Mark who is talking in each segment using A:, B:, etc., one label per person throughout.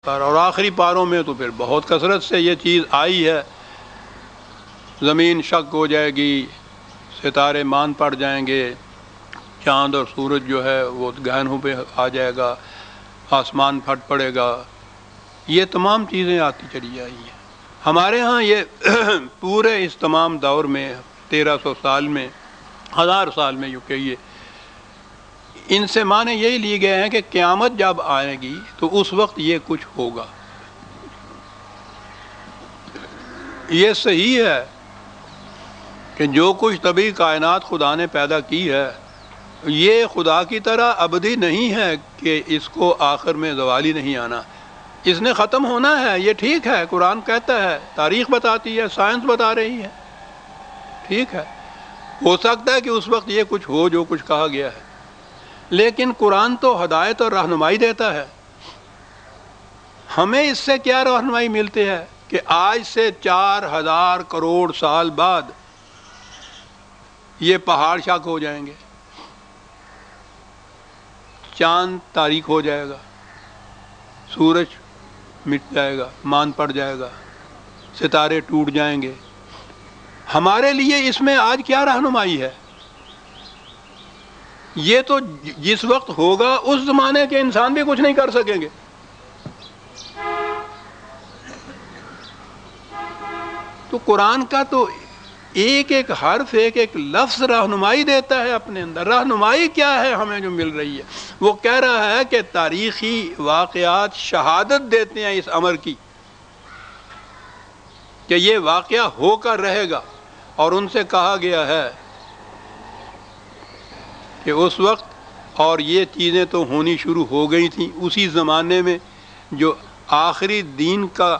A: اور آخری پاروں میں تو پھر بہت کثرت سے یہ چیز آئی ہے، زمین شق ہو جائے گی، ستارے مان پڑ جائیں گے، چاند اور سورج جو ہے وہ گہنوں پہ آ جائے گا، آسمان پھٹ پڑے گا، یہ تمام چیزیں آتی چلی آئی ہیں۔ ہمارے ہاں یہ پورے اس تمام دور میں 1300 سال میں، 1000 سال میں یوں کہیے، ان سے معنی یہی لیے گئے ہیں کہ قیامت جب آئے گی تو اس وقت یہ کچھ ہوگا۔ یہ صحیح ہے کہ جو کچھ طبعی کائنات خدا نے پیدا کی ہے یہ خدا کی طرح ابدی نہیں ہے کہ اس کو آخر میں زوالی نہیں آنا، اس نے ختم ہونا ہے، یہ ٹھیک ہے، قرآن کہتا ہے، تاریخ بتاتی ہے، سائنس بتا رہی ہے، ٹھیک ہے، ہو سکتا ہے کہ اس وقت یہ کچھ ہو جو کچھ کہا گیا ہے، لیکن قرآن تو ہدایت اور رہنمائی دیتا ہے۔ ہمیں اس سے کیا رہنمائی ملتی ہے کہ آج سے 4000 کروڑ سال بعد یہ پہاڑ شک ہو جائیں گے، چاند تاریک ہو جائے گا، سورج مٹ جائے گا، مان پڑ جائے گا، ستارے ٹوٹ جائیں گے۔ ہمارے لیے اس میں آج کیا رہنمائی ہے؟ یہ تو جس وقت ہوگا اس زمانے کے انسان بھی کچھ نہیں کر سکیں گے۔ تو قرآن کا تو ایک ایک حرف، ایک ایک لفظ رہنمائی دیتا ہے اپنے اندر۔ رہنمائی کیا ہے ہمیں جو مل رہی ہے؟ وہ کہہ رہا ہے کہ تاریخی واقعات شہادت دیتے ہیں اس امر کی کہ یہ واقعہ ہو کر رہے گا، اور ان سے کہا گیا ہے کہ اس وقت اور یہ چیزیں تو ہونی شروع ہو گئی تھیں اسی زمانے میں جو آخری دین کا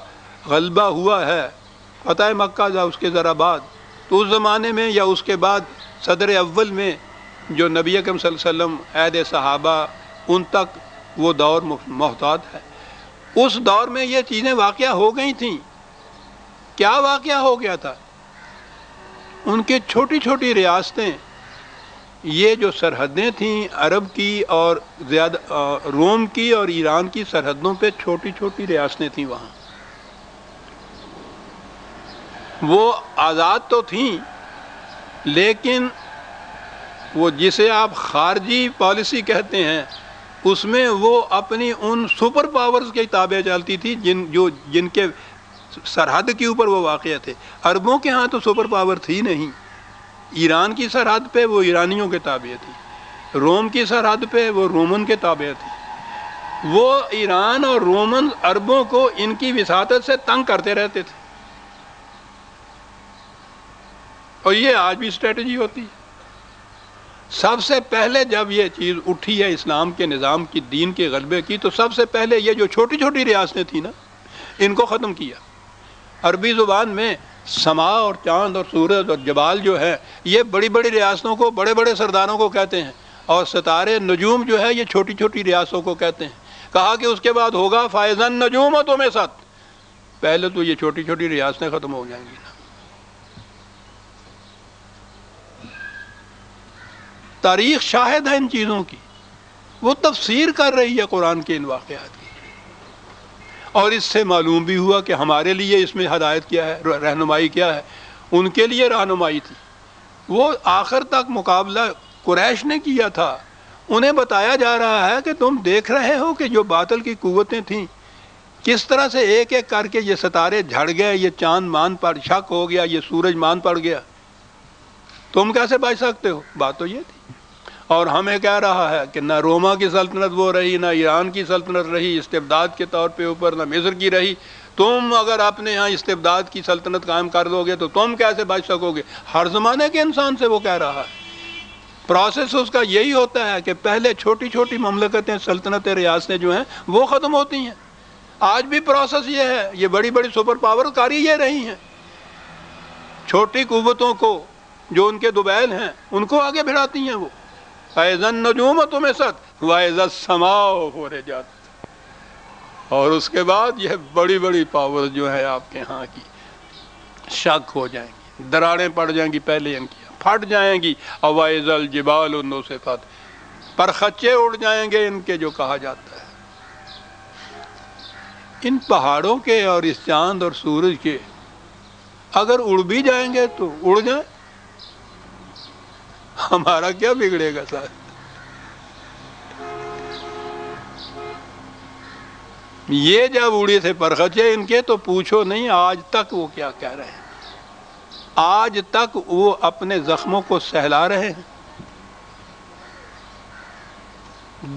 A: غلبہ ہوا ہے، فتح مکہ یا اس کے ذرا بعد، تو اس زمانے میں یا اس کے بعد صدر اول میں جو نبی اکرم صلی اللہ علیہ وسلم، عہد صحابہ، ان تک وہ دور محتاط ہے۔ اس دور میں یہ چیزیں واقعہ ہو گئی تھیں۔ کیا واقعہ ہو گیا تھا؟ ان کے چھوٹی چھوٹی ریاستیں، یہ جو سرحدیں تھیں عرب کی اور روم کی اور ایران کی سرحدوں پہ چھوٹی چھوٹی ریاستیں تھیں، وہاں وہ آزاد تو تھیں، لیکن وہ جسے آپ خارجی پالیسی کہتے ہیں اس میں وہ اپنی ان سپر پاورز کے تابع چلتی تھی جن کے سرحد کے اوپر وہ واقع تھے۔ عربوں کے ہاں تو سپر پاور تھی نہیں۔ ایران کی سرحد پہ وہ ایرانیوں کے تابع تھی، روم کی سرحد پہ وہ رومن کے تابع تھی۔ وہ ایران اور رومن عربوں کو ان کی وساطت سے تنگ کرتے رہتے تھے، اور یہ آج بھی اسٹریٹجی ہوتی ہے۔ سب سے پہلے جب یہ چیز اٹھی ہے اسلام کے نظام کی، دین کے غلبے کی، تو سب سے پہلے یہ جو چھوٹی چھوٹی ریاستیں تھیں نا، ان کو ختم کیا۔ عربی زبان میں سما اور چاند اور سورج اور جبال جو ہے یہ بڑی بڑی ریاستوں کو، بڑے بڑے سرداروں کو کہتے ہیں، اور ستارے نجوم جو ہے یہ چھوٹی چھوٹی ریاستوں کو کہتے ہیں۔ کہا کہ اس کے بعد ہوگا فائزن نجوم تمہیں ست، پہلے تو یہ چھوٹی چھوٹی ریاستیں ختم ہو جائیں گی نا۔ تاریخ شاہد ہے ان چیزوں کی، وہ تفسیر کر رہی ہے قرآن کے ان واقعات کی، اور اس سے معلوم بھی ہوا کہ ہمارے لیے اس میں ہدایت کیا ہے، رہنمائی کیا ہے۔ ان کے لیے رہنمائی تھی، وہ آخر تک مقابلہ قریش نے کیا تھا۔ انہیں بتایا جا رہا ہے کہ تم دیکھ رہے ہو کہ جو باطل کی قوتیں تھیں کس طرح سے ایک ایک کر کے یہ ستارے جھڑ گئے، یہ چاند مان پر شک ہو گیا، یہ سورج مان پڑ گیا، تم کیسے بچ سکتے ہو؟ بات تو یہ تھی۔ اور ہمیں کہہ رہا ہے کہ نہ روما کی سلطنت وہ رہی، نہ ایران کی سلطنت رہی استبداد کے طور پہ اوپر، نہ مصر کی رہی، تم اگر اپنے ہاں استبداد کی سلطنت قائم کر دو گے تو تم کیسے بچ سکو گے؟ ہر زمانے کے انسان سے وہ کہہ رہا ہے۔ پروسیس اس کا یہی ہوتا ہے کہ پہلے چھوٹی چھوٹی مملکتیں، سلطنتیں، ریاستیں جو ہیں وہ ختم ہوتی ہیں۔ آج بھی پروسیس یہ ہے، یہ بڑی بڑی سپر پاور کاری یہ رہی ہیں، چھوٹی قوتوں کو جو ان کے دوبیل ہیں ان کو آگے بڑھاتی ہیں وہ۔ فَإِذَا النُّجُومُ طُمِسَتْ وَإِذَا السَّمَاءُ فُرِجَتْ، اور اس کے بعد یہ بڑی بڑی پاور جو ہے آپ کے ہاں کی شک ہو جائیں گی، دراڑیں پڑ جائیں گی، پہلے ان کی پھٹ جائیں گی، وَإِذَا الْجِبَالُ نُسِفَتْ، پرخچے اڑ جائیں گے ان کے جو کہا جاتا ہے۔ ان پہاڑوں کے اور اس چاند اور سورج کے اگر اڑ بھی جائیں گے تو اڑ جائیں، ہمارا کیا بگڑے گا ساتھ؟ یہ جب اڑے تھے پرخچے ان کے تو پوچھو نہیں آج تک وہ کیا کہہ رہے ہیں، آج تک وہ اپنے زخموں کو سہلا رہے ہیں۔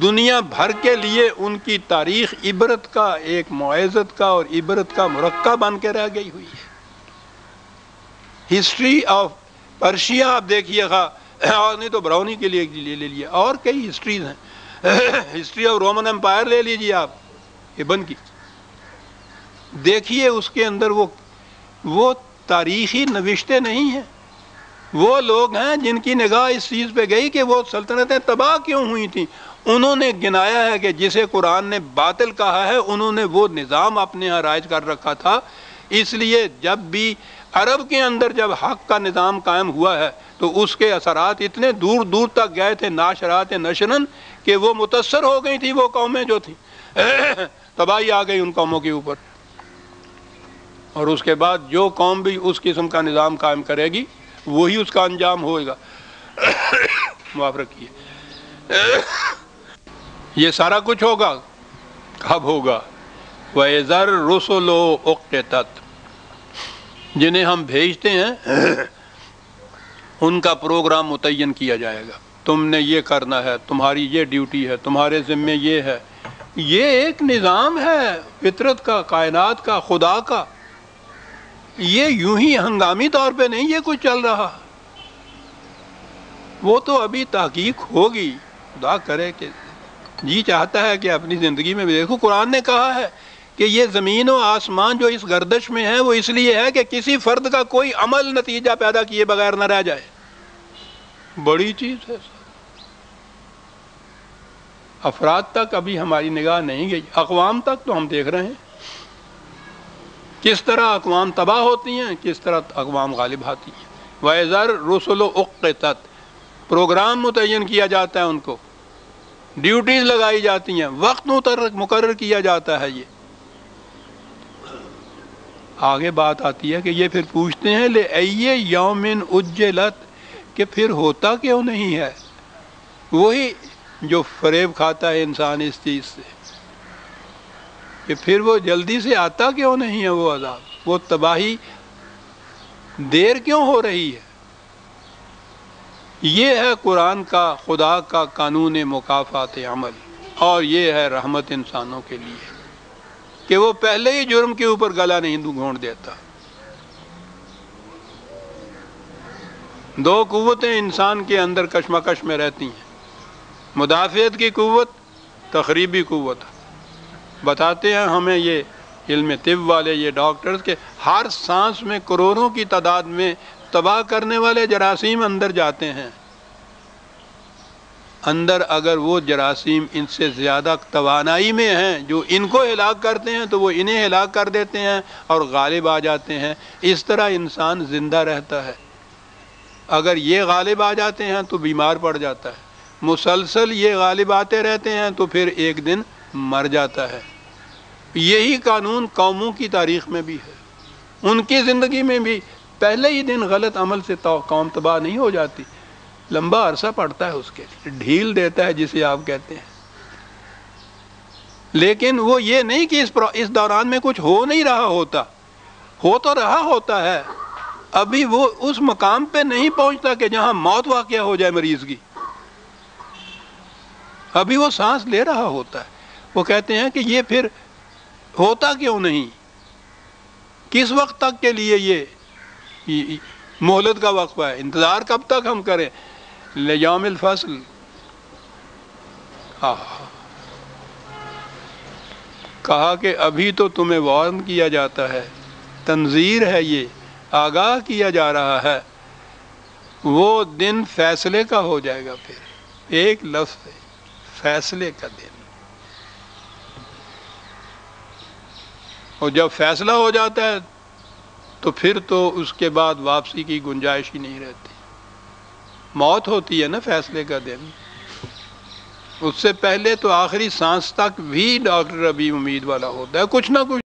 A: دنیا بھر کے لیے ان کی تاریخ عبرت کا ایک معزت کا اور عبرت کا مرکب بن کے رہ گئی ہوئی ہے۔ ہسٹری آف پرشیا آپ دیکھیے گا، اور نہیں تو براؤنی کے لیے لے لیے، اور کئی ہسٹریز ہیں، ہسٹری آف رومن امپائر لے لیجیے آپ ابن کی، دیکھیے اس کے اندر وہ تاریخی نوشتیں نہیں ہیں، وہ لوگ ہیں جن کی نگاہ اس چیز پہ گئی کہ وہ سلطنتیں تباہ کیوں ہوئی تھیں، انہوں نے گنایا ہے کہ جسے قرآن نے باطل کہا ہے انہوں نے وہ نظام اپنے یہاں رائج کر رکھا تھا، اس لیے جب بھی عرب کے اندر جب حق کا نظام قائم ہوا ہے تو اس کے اثرات اتنے دور دور تک گئے تھے ناشرات نشرن کہ وہ متاثر ہو گئی تھی، وہ قومیں جو تھیں تباہی آ گئی ان قوموں کے اوپر، اور اس کے بعد جو قوم بھی اس قسم کا نظام قائم کرے گی وہی اس کا انجام ہوئے گا۔ معاف رکھیے، یہ سارا کچھ ہوگا، کب ہوگا؟ وَإِذَا الرُّسُلُ أُقِّتَتْ، جنہیں ہم بھیجتے ہیں ان کا پروگرام متعین کیا جائے گا، تم نے یہ کرنا ہے، تمہاری یہ ڈیوٹی ہے، تمہارے ذمے یہ ہے، یہ ایک نظام ہے فطرت کا، کائنات کا، خدا کا، یہ یوں ہی ہنگامی طور پہ نہیں یہ کچھ چل رہا، وہ تو ابھی تحقیق ہوگی، خدا کرے کہ جی چاہتا ہے کہ اپنی زندگی میں بھی دیکھو، قرآن نے کہا ہے کہ یہ زمین و آسمان جو اس گردش میں ہے وہ اس لیے ہے کہ کسی فرد کا کوئی عمل نتیجہ پیدا کیے بغیر نہ رہ جائے، بڑی چیز ہے۔ افراد تک ابھی ہماری نگاہ نہیں گئی، اقوام تک تو ہم دیکھ رہے ہیں کس طرح اقوام تباہ ہوتی ہیں، کس طرح اقوام غالب آتی ہیں۔ وَإِذَا الرُّسُلُ أُقِّتَتْ، پروگرام متعین کیا جاتا ہے، ان کو ڈیوٹیز لگائی جاتی ہیں، وقت مقرر کیا جاتا ہے۔ یہ آگے بات آتی ہے کہ یہ پھر پوچھتے ہیں لِأَيِّ يَوْمٍ أُجِّلَتْ، کہ پھر ہوتا کیوں نہیں ہے؟ وہی جو فریب کھاتا ہے انسان اس چیز سے کہ پھر وہ جلدی سے آتا کیوں نہیں ہے، وہ عذاب، وہ تباہی دیر کیوں ہو رہی ہے؟ یہ ہے قرآن کا، خدا کا قانون مکافات عمل، اور یہ ہے رحمت انسانوں کے لیے کہ وہ پہلے ہی جرم کے اوپر گلا نہیں گھونٹ دیتا۔ دو قوتیں انسان کے اندر کشمکش میں رہتی ہیں، مدافعت کی قوت، تخریبی قوت۔ بتاتے ہیں ہمیں یہ علم طب والے، یہ ڈاکٹرز، کے ہر سانس میں کروڑوں کی تعداد میں تباہ کرنے والے جراثیم اندر جاتے ہیں، اندر اگر وہ جراثیم ان سے زیادہ توانائی میں ہیں جو ان کو ہلاک کرتے ہیں تو وہ انہیں ہلاک کر دیتے ہیں اور غالب آ جاتے ہیں۔ اس طرح انسان زندہ رہتا ہے، اگر یہ غالب آ جاتے ہیں تو بیمار پڑ جاتا ہے، مسلسل یہ غالب آتے رہتے ہیں تو پھر ایک دن مر جاتا ہے۔ یہی قانون قوموں کی تاریخ میں بھی ہے، ان کی زندگی میں بھی پہلے ہی دن غلط عمل سے قوم تباہ نہیں ہو جاتی، لمبا عرصہ پڑتا ہے، اس کے لیے ڈھیل دیتا ہے جسے آپ کہتے ہیں۔ لیکن وہ یہ نہیں کہ اس دوران میں کچھ ہو نہیں رہا ہوتا، ہو تو رہا ہوتا ہے، ابھی وہ اس مقام پہ نہیں پہنچتا کہ جہاں موت واقع ہو جائے مریض کی، ابھی وہ سانس لے رہا ہوتا ہے۔ وہ کہتے ہیں کہ یہ پھر ہوتا کیوں نہیں، کس وقت تک کے لیے یہ مہلت کا وقفہ ہے، انتظار کب تک ہم کریں؟ لیوم الفصل، کہا کہ ابھی تو تمہیں وارن کیا جاتا ہے، تنذیر ہے، یہ آگاہ کیا جا رہا ہے، وہ دن فیصلے کا ہو جائے گا۔ پھر ایک لفظ ہے، فیصلے کا دن، اور جب فیصلہ ہو جاتا ہے تو پھر تو اس کے بعد واپسی کی گنجائش ہی نہیں رہتی، موت ہوتی ہے نا فیصلے کا دن۔ اس سے پہلے تو آخری سانس تک بھی ڈاکٹر ابھی امید والا ہوتا ہے، کچھ نہ کچھ